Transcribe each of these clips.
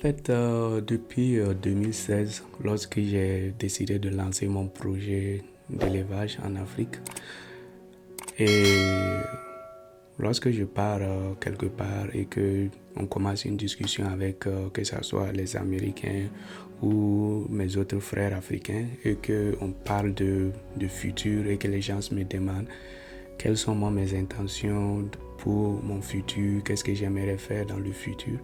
Depuis 2016, lorsque j'ai décidé de lancer mon projet d'élevage en Afrique, et lorsque je pars quelque part et que on commence une discussion avec que ce soit les Américains ou mes autres frères africains et qu'on parle de futur et que les gens me demandent quelles sont mes intentions pour mon futur, qu'est-ce que j'aimerais faire dans le futur,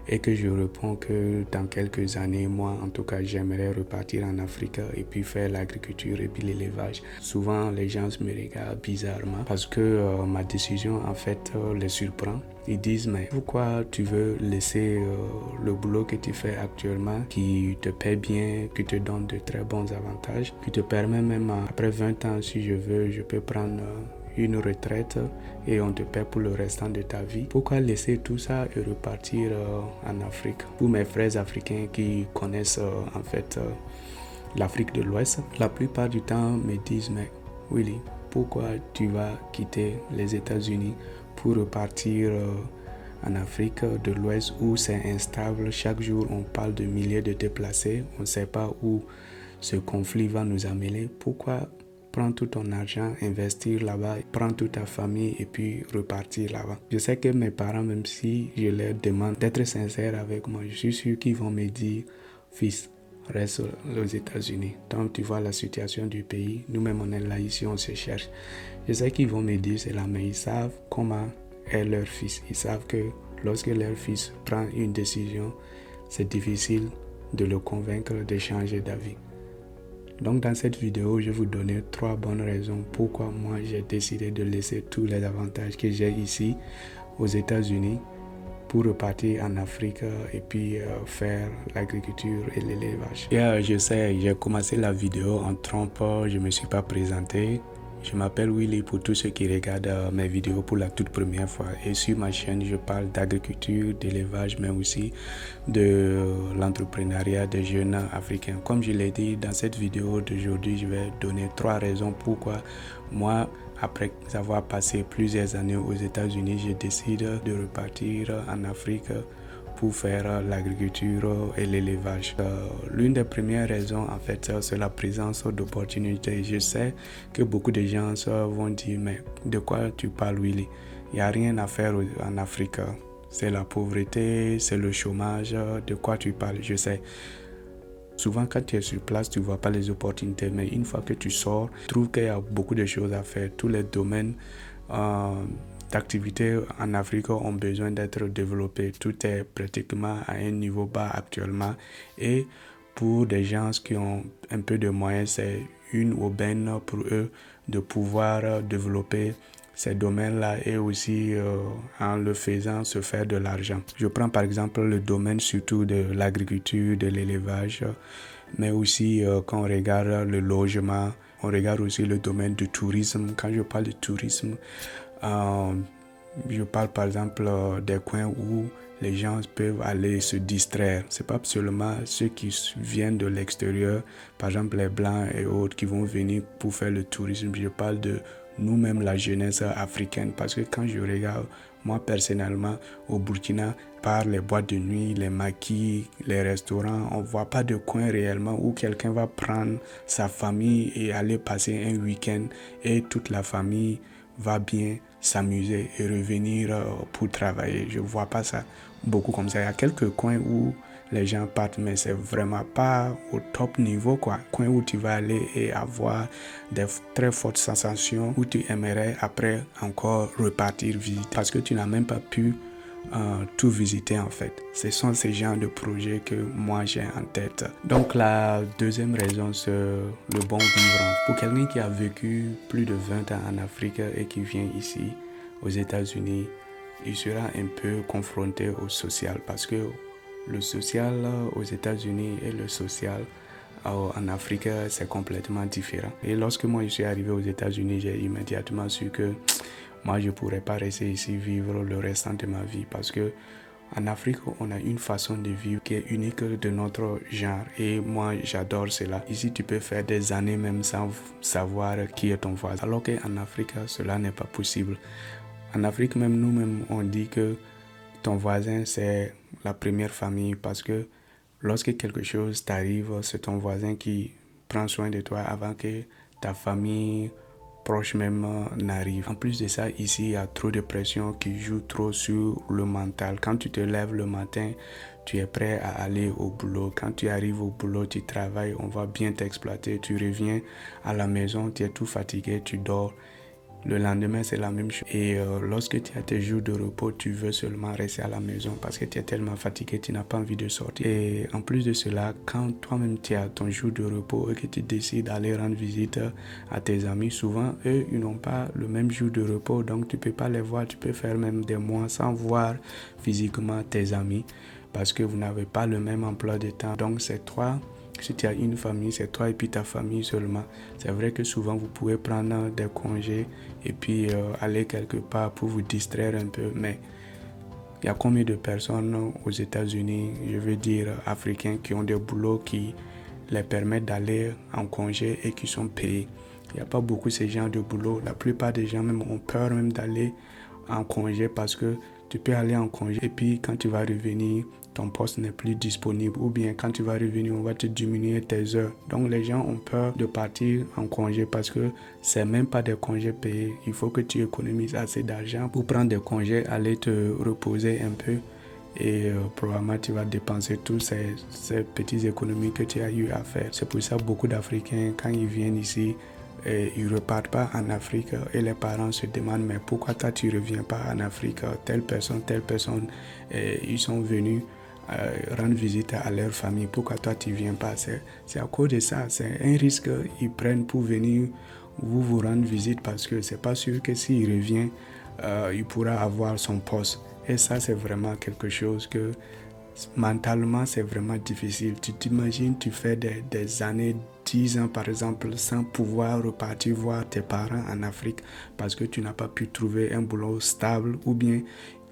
et que je réponds que dans quelques années, moi en tout cas, j'aimerais repartir en Afrique et puis faire l'agriculture et puis l'élevage. Souvent, les gens me regardent bizarrement parce que ma décision en fait les surprend. Ils disent, mais pourquoi tu veux laisser le boulot que tu fais actuellement qui te paie bien, qui te donne de très bons avantages, qui te permet même après 20 ans, si je veux, je peux prendre une retraite et on te paie pour le restant de ta vie. Pourquoi laisser tout ça et repartir en Afrique? Pour mes frères africains qui connaissent l'Afrique de l'Ouest, la plupart du temps me disent, mais Willy, pourquoi tu vas quitter les États-Unis pour repartir en Afrique de l'Ouest où c'est instable? Chaque jour, on parle de milliers de déplacés. On ne sait pas où ce conflit va nous amener. Pourquoi prendre tout ton argent, investir là-bas, prendre toute ta famille et puis repartir là-bas? Je sais que mes parents, même si je leur demande d'être sincères avec moi, je suis sûr qu'ils vont me dire, fils, reste aux États-Unis. Donc tu vois la situation du pays, nous-mêmes on est là ici, on se cherche. Je sais qu'ils vont me dire cela, mais ils savent comment est leur fils. Ils savent que lorsque leur fils prend une décision, c'est difficile de le convaincre de changer d'avis. Donc dans cette vidéo, je vais vous donner 3 bonnes raisons pourquoi moi j'ai décidé de laisser tous les avantages que j'ai ici aux États-Unis pour repartir en Afrique et puis faire l'agriculture et l'élevage. Je sais, j'ai commencé la vidéo en trompant, je ne me suis pas présenté. Je m'appelle Willy pour tous ceux qui regardent mes vidéos pour la toute première fois. Et sur ma chaîne, je parle d'agriculture, d'élevage, mais aussi de l'entrepreneuriat des jeunes africains. Comme je l'ai dit, dans cette vidéo d'aujourd'hui, je vais donner 3 raisons pourquoi moi, après avoir passé plusieurs années aux États-Unis, je décide de repartir en Afrique pour faire l'agriculture et l'élevage. L'une des premières raisons, en fait, c'est la présence d'opportunités. Je sais que beaucoup de gens vont dire, mais de quoi tu parles, Willy? Il n'y a rien à faire en Afrique. C'est la pauvreté, c'est le chômage. De quoi tu parles? Je sais. Souvent, quand tu es sur place, tu ne vois pas les opportunités. Mais une fois que tu sors, tu trouves qu'il y a beaucoup de choses à faire. Tous les domaines d'activités en Afrique ont besoin d'être développés. Tout est pratiquement à un niveau bas actuellement. Et pour des gens qui ont un peu de moyens, c'est une aubaine pour eux de pouvoir développer ces domaines-là et aussi en le faisant se faire de l'argent. Je prends par exemple le domaine surtout de l'agriculture, de l'élevage, mais aussi quand on regarde le logement, on regarde aussi le domaine du tourisme. Quand je parle de tourisme, je parle par exemple des coins où les gens peuvent aller se distraire. Ce n'est pas seulement ceux qui viennent de l'extérieur, par exemple les Blancs et autres qui vont venir pour faire le tourisme. Je parle de nous-mêmes, la jeunesse africaine, parce que quand je regarde, moi personnellement, au Burkina, par les boîtes de nuit, les maquis, les restaurants, on ne voit pas de coin réellement où quelqu'un va prendre sa famille et aller passer un week-end et toute la famille va bien s'amuser et revenir pour travailler. Je ne vois pas ça beaucoup comme ça. Il y a quelques coins où les gens partent, mais c'est vraiment pas au top niveau, quoi. Coin où tu vas aller et avoir des très fortes sensations, où tu aimerais après encore repartir visiter parce que tu n'as même pas pu tout visiter en fait. Ce sont ces genres de projets que moi j'ai en tête. Donc la deuxième raison, c'est le bon vivre. Pour quelqu'un qui a vécu plus de 20 ans en Afrique et qui vient ici aux États-Unis, il sera un peu confronté au social parce que le social aux États-Unis et le social en Afrique, c'est complètement différent. Et lorsque moi je suis arrivé aux États-Unis, j'ai immédiatement su que moi je ne pourrais pas rester ici vivre le restant de ma vie parce que en Afrique, on a une façon de vivre qui est unique de notre genre et moi j'adore cela. Ici, tu peux faire des années même sans savoir qui est ton voisin. Alors qu'en Afrique, cela n'est pas possible. En Afrique, même nous-mêmes, on dit que ton voisin, c'est la première famille parce que lorsque quelque chose t'arrive, c'est ton voisin qui prend soin de toi avant que ta famille proche même n'arrive. En plus de ça, ici, il y a trop de pression qui joue trop sur le mental. Quand tu te lèves le matin, tu es prêt à aller au boulot. Quand tu arrives au boulot, tu travailles, on va bien t'exploiter. Tu reviens à la maison, tu es tout fatigué, tu dors. Le lendemain, c'est la même chose. Et lorsque tu as tes jours de repos, tu veux seulement rester à la maison parce que tu es tellement fatigué, tu n'as pas envie de sortir. Et en plus de cela, quand toi-même tu as ton jour de repos et que tu décides d'aller rendre visite à tes amis, souvent, eux, ils n'ont pas le même jour de repos. Donc, tu ne peux pas les voir. Tu peux faire même des mois sans voir physiquement tes amis parce que vous n'avez pas le même emploi de temps. Donc, c'est toi. Si tu as une famille, c'est toi et puis ta famille seulement. C'est vrai que souvent, vous pouvez prendre des congés et puis aller quelque part pour vous distraire un peu. Mais il y a combien de personnes aux États-Unis, je veux dire africains, qui ont des boulots qui les permettent d'aller en congé et qui sont payés. Il n'y a pas beaucoup de ces genres de boulot. La plupart des gens même ont peur même d'aller en congé parce que tu peux aller en congé et puis quand tu vas revenir, ton poste n'est plus disponible ou bien quand tu vas revenir, on va te diminuer tes heures. Donc les gens ont peur de partir en congé parce que c'est même pas des congés payés. Il faut que tu économises assez d'argent pour prendre des congés, aller te reposer un peu et probablement tu vas dépenser tous ces petites économies que tu as eu à faire. C'est pour ça que beaucoup d'Africains, quand ils viennent ici, ils ne repartent pas en Afrique et les parents se demandent mais pourquoi toi tu ne reviens pas en Afrique, telle personne, ils sont venus rendre visite à leur famille, pourquoi toi tu ne viens pas? C'est à cause de ça, c'est un risque qu'ils prennent pour venir vous rendre visite parce que c'est pas sûr que s'il revient, il pourra avoir son poste. Et ça c'est vraiment quelque chose que mentalement c'est vraiment difficile. Tu t'imagines, tu fais des années, 10 ans par exemple, sans pouvoir repartir voir tes parents en Afrique parce que tu n'as pas pu trouver un boulot stable ou bien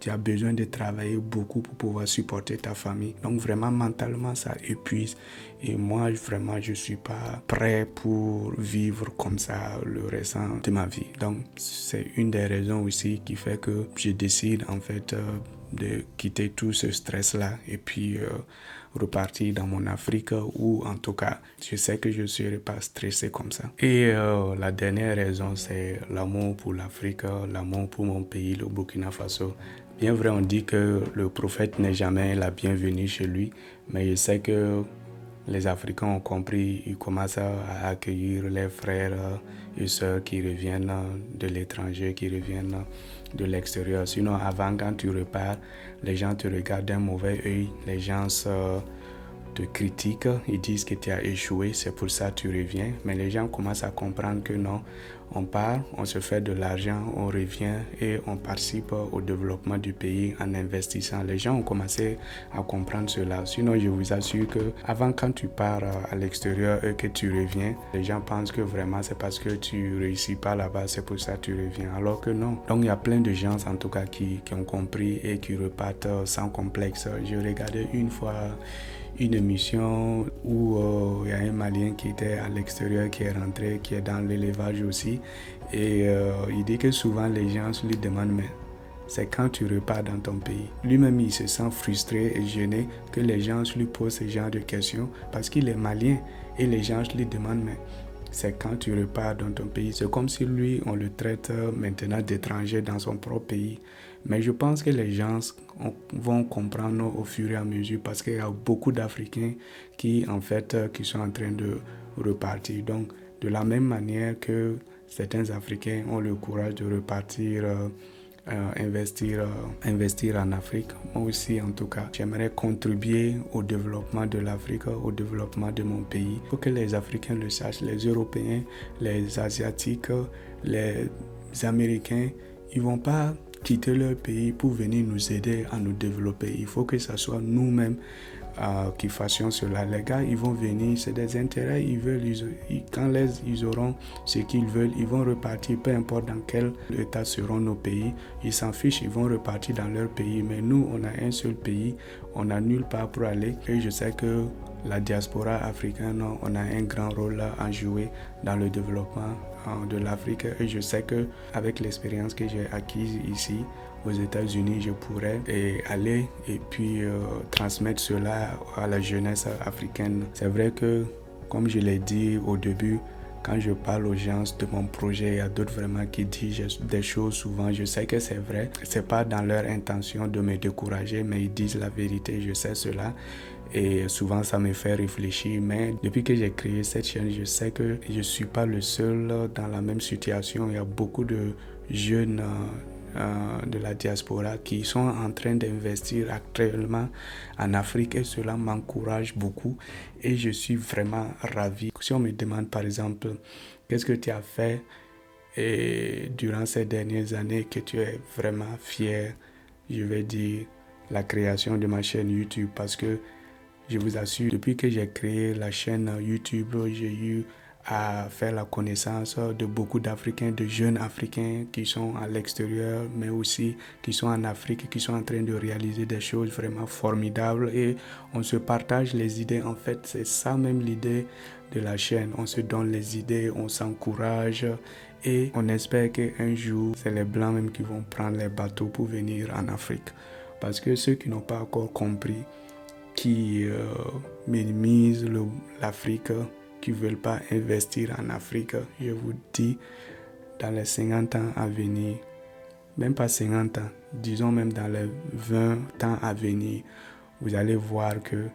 tu as besoin de travailler beaucoup pour pouvoir supporter ta famille. Donc vraiment mentalement ça épuise et moi vraiment je suis pas prêt pour vivre comme ça le restant de ma vie. Donc c'est une des raisons aussi qui fait que je décide en fait de quitter tout ce stress-là et puis repartir dans mon Afrique ou en tout cas, je sais que je ne serai pas stressé comme ça. Et la dernière raison, c'est l'amour pour l'Afrique, l'amour pour mon pays, le Burkina Faso. Bien vrai, on dit que le prophète n'est jamais la bienvenue chez lui, mais je sais que les Africains ont compris, ils commencent à accueillir les frères et sœurs qui reviennent de l'étranger, qui reviennent de l'extérieur. Sinon, avant, quand tu repars, les gens te regardent d'un mauvais œil, les gens te critiquent, ils disent que tu as échoué, c'est pour ça que tu reviens. Mais les gens commencent à comprendre que non, on part, on se fait de l'argent, on revient et on participe au développement du pays en investissant. Les gens ont commencé à comprendre cela. Sinon, je vous assure que avant, quand tu pars à l'extérieur et que tu reviens, les gens pensent que vraiment c'est parce que tu réussis pas là-bas, c'est pour ça que tu reviens. Alors que non. Donc, il y a plein de gens en tout cas qui ont compris et qui repartent sans complexe. Je regardais une fois une émission où il y a un Malien qui était à l'extérieur, qui est rentré, qui est dans l'élevage aussi. Et il dit que souvent les gens lui demandent mais c'est quand tu repars dans ton pays. Lui-même, il se sent frustré et gêné que les gens lui posent ce genre de questions parce qu'il est malien et les gens lui demandent mais c'est quand tu repars dans ton pays. C'est comme si lui, on le traite maintenant d'étranger dans son propre pays. Mais je pense que les gens vont comprendre au fur et à mesure parce qu'il y a beaucoup d'Africains qui, en fait, qui sont en train de repartir. Donc, de la même manière que certains Africains ont le courage de repartir, investir en Afrique. Moi aussi, en tout cas, j'aimerais contribuer au développement de l'Afrique, au développement de mon pays. Il faut que les Africains le sachent, les Européens, les Asiatiques, les Américains, ils ne vont pas quitter leur pays pour venir nous aider à nous développer. Il faut que ce soit nous-mêmes qui fassions cela. Les gars, ils vont venir, c'est des intérêts, ils veulent, quand ils auront ce qu'ils veulent, ils vont repartir, peu importe dans quel état seront nos pays, ils s'en fichent, ils vont repartir dans leur pays. Mais nous, on a un seul pays, on n'a nulle part pour aller et je sais que la diaspora africaine, on a un grand rôle à jouer dans le développement de l'Afrique. Et je sais qu'avec l'expérience que j'ai acquise ici aux États-Unis, je pourrais aller et puis transmettre cela à la jeunesse africaine. C'est vrai que, comme je l'ai dit au début, quand je parle aux gens de mon projet, il y a d'autres vraiment qui disent des choses souvent. Je sais que c'est vrai. C'est pas dans leur intention de me décourager, mais ils disent la vérité. Je sais cela. Et souvent, ça me fait réfléchir. Mais depuis que j'ai créé cette chaîne, je sais que je ne suis pas le seul dans la même situation. Il y a beaucoup de jeunes de la diaspora qui sont en train d'investir actuellement en Afrique et cela m'encourage beaucoup et je suis vraiment ravi. Si on me demande par exemple qu'est-ce que tu as fait durant ces dernières années que tu es vraiment fier, je vais dire la création de ma chaîne YouTube parce que je vous assure, depuis que j'ai créé la chaîne YouTube, j'ai eu à faire la connaissance de beaucoup d'Africains, de jeunes Africains qui sont à l'extérieur, mais aussi qui sont en Afrique, qui sont en train de réaliser des choses vraiment formidables et on se partage les idées. En fait, c'est ça même l'idée de la chaîne. On se donne les idées, on s'encourage et on espère qu'un jour, c'est les Blancs même qui vont prendre les bateaux pour venir en Afrique. Parce que ceux qui n'ont pas encore compris, qui minimisent l'Afrique, qui ne veulent pas investir en Afrique, je vous dis, dans les 50 ans à venir, même pas 50 ans, disons même dans les 20 ans à venir, vous allez voir que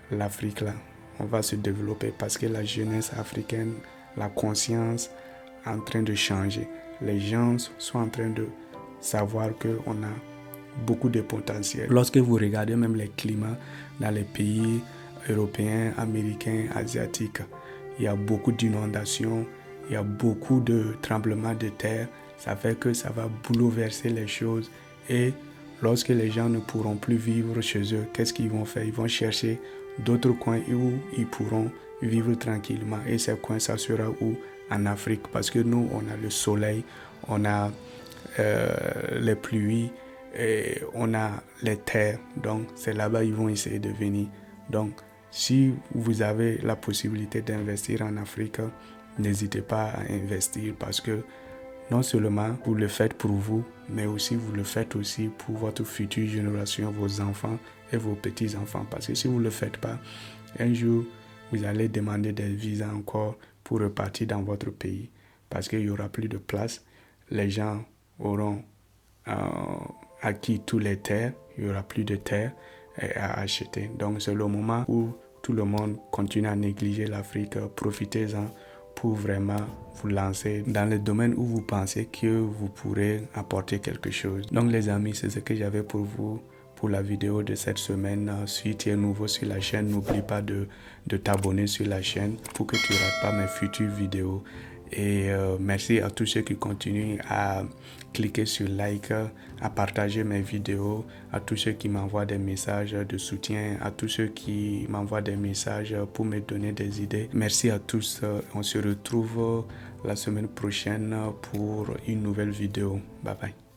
l'Afrique, là, on va se développer parce que la jeunesse africaine, la conscience est en train de changer. Les gens sont en train de savoir qu'on a beaucoup de potentiel. Lorsque vous regardez même les climats dans les pays européens, américains, asiatiques, il y a beaucoup d'inondations, il y a beaucoup de tremblements de terre. Ça fait que ça va bouleverser les choses. Et lorsque les gens ne pourront plus vivre chez eux, qu'est-ce qu'ils vont faire? Ils vont chercher d'autres coins où ils pourront vivre tranquillement. Et ces coins, ça sera où? En Afrique. Parce que nous, on a le soleil, on a les pluies, et on a les terres. Donc, c'est là-bas qu'ils vont essayer de venir. Donc, si vous avez la possibilité d'investir en Afrique, n'hésitez pas à investir parce que non seulement vous le faites pour vous, mais aussi vous le faites aussi pour votre future génération, vos enfants et vos petits-enfants. Parce que si vous ne le faites pas, un jour, vous allez demander des visas encore pour repartir dans votre pays. Parce qu'il n'y aura plus de place. Les gens auront acquis toutes les terres. Il n'y aura plus de terres à acheter. Donc c'est le moment où tout le monde continue à négliger l'Afrique. Profitez-en pour vraiment vous lancer dans le domaine où vous pensez que vous pourrez apporter quelque chose. Donc les amis, c'est ce que j'avais pour vous pour la vidéo de cette semaine. Si tu es nouveau sur la chaîne, n'oublie pas de t'abonner sur la chaîne pour que tu ne rates pas mes futures vidéos. Et merci à tous ceux qui continuent à cliquer sur like, à partager mes vidéos, à tous ceux qui m'envoient des messages de soutien, à tous ceux qui m'envoient des messages pour me donner des idées. Merci à tous. On se retrouve la semaine prochaine pour une nouvelle vidéo. Bye bye.